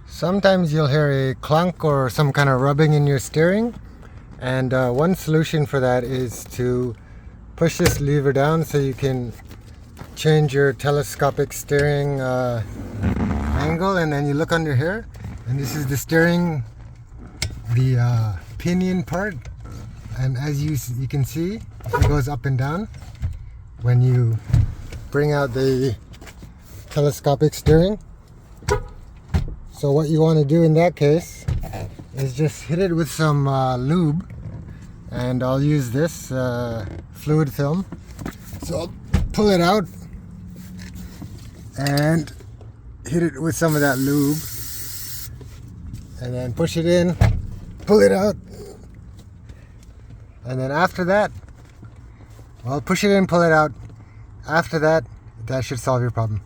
Sometimes you'll hear a clunk or some kind of rubbing in your steering, and one solution for that is to push this lever down so you can change your telescopic steering angle, and then you look under here and this is the steering, the pinion part, and as you can see it goes up and down when you bring out the telescopic steering. So what you want to do in that case is just hit it with some lube, and I'll use this fluid film. So I'll pull it out and hit it with some of that lube, and then push it in, pull it out, and then after that, well, push it in, pull it out. After that, that should solve your problem.